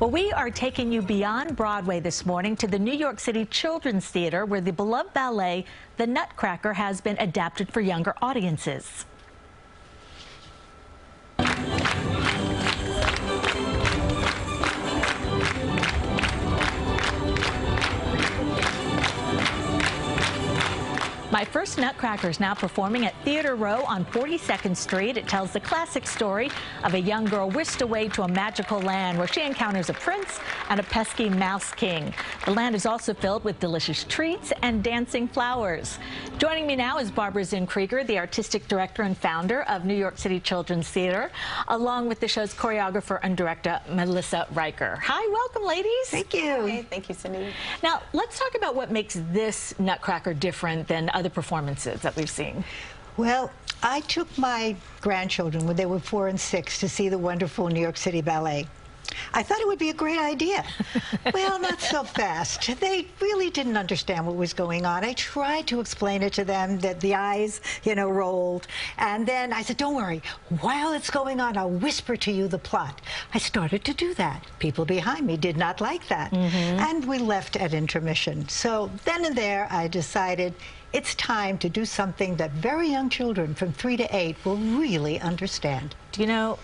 Well, we are taking you beyond Broadway this morning to the New York City Children's Theater, where the beloved ballet, The Nutcracker, has been adapted for younger audiences. My First Nutcracker is now performing at Theater Row on 42nd Street. It tells the classic story of a young girl whisked away to a magical land where she encounters a prince and a pesky mouse king. The land is also filled with delicious treats and dancing flowers. Joining me now is Barbara Zinn-Krieger, the artistic director and founder of New York City Children's Theater, along with the show's choreographer and director, Melissa Riker. Hi, welcome, ladies. Thank you. Hey, thank you, Cindy. Now, let's talk about what makes this Nutcracker different than other performances that we've seen. Well, I took my grandchildren when they were 4 and 6 to see the wonderful New York City Ballet. I thought it would be a great idea. Well, not so fast. They really didn't understand what was going on. I tried to explain it to them, that the eyes, rolled. And then I said, don't worry, while it's going on, I'll whisper to you the plot. I started to do that. People behind me did not like that. And we left at intermission. So then and there, I decided it's time to do something that very young children from 3 to 8 will really understand. Do you know,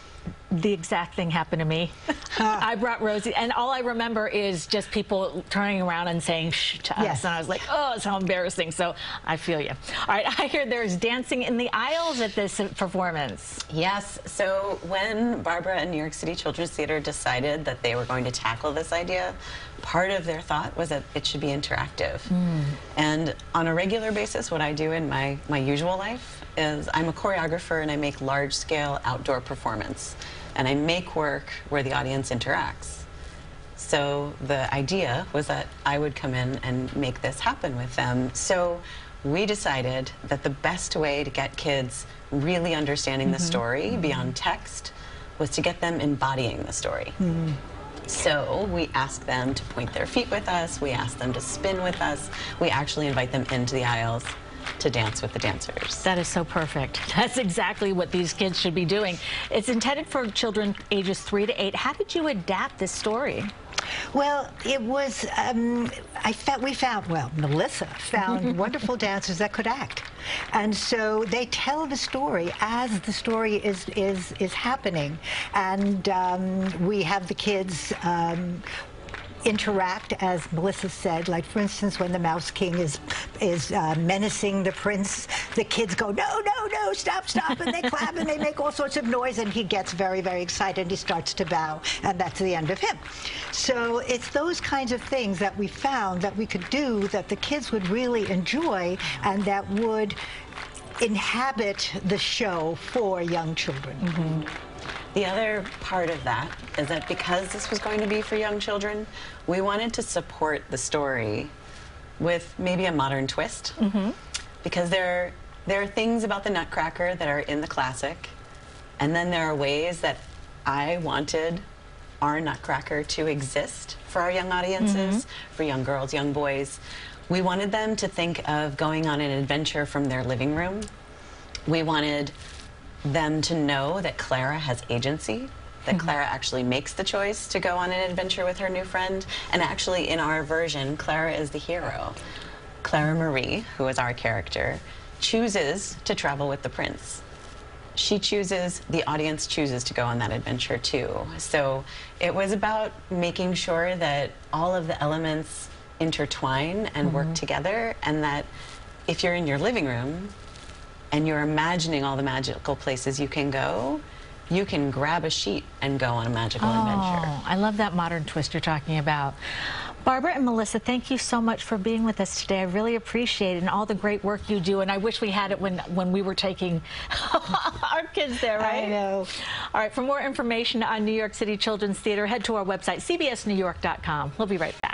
the exact thing happened to me. I brought Rosie, and all I remember is just people turning around and saying shh to us. Yes. And I was like, oh, it's so embarrassing. So I feel you. All right, I hear there's dancing in the aisles at this performance. Yes, so when Barbara and New York City Children's Theater decided that they were going to tackle this idea, part of their thought was that it should be interactive. And on a regular basis, what I do in my usual life is I'm a choreographer and I make large-scale outdoor performance. And I make work where the audience interacts. So the idea was that I would come in and make this happen with them. So we decided that the best way to get kids really understanding the story beyond text was to get them embodying the story. So we ask them to point their feet with us, we ask them to spin with us, we actually invite them into the aisles to dance with the dancers. That is so perfect. That's exactly what these kids should be doing. It's intended for children ages 3 to 8. How did you adapt this story? Well, it was, Melissa found wonderful dancers that could act. And so they tell the story as the story is happening. And we have the kids interact, as Melissa said, like for instance when the Mouse King is menacing the prince, the kids go no, no, no, stop, stop, and they clap and they make all sorts of noise, and he gets very, very excited and he starts to bow, and that's the end of him. So it's those kinds of things that we found that we could do that the kids would really enjoy and that would inhabit the show for young children. The other part of that is that because this was going to be for young children, we wanted to support the story with maybe a modern twist. Because there are things about the Nutcracker that are in the classic, and then there are ways that I wanted our Nutcracker to exist for our young audiences, for young girls, young boys. We wanted them to think of going on an adventure from their living room. We wanted them to know that Clara has agency, that Clara actually makes the choice to go on an adventure with her new friend. And actually, in our version, Clara is the hero. Clara Marie, who is our character, chooses to travel with the prince. She chooses, the audience chooses to go on that adventure too. So it was about making sure that all of the elements intertwine and work together, and that if you're in your living room, and you're imagining all the magical places you can go, you can grab a sheet and go on a magical adventure. I love that modern twist you're talking about. Barbara and Melissa, thank you so much for being with us today. I really appreciate it and all the great work you do. And I wish we had it when we were taking our kids there, right? I know. All right, for more information on New York City Children's Theater, head to our website, cbsnewyork.com. We'll be right back.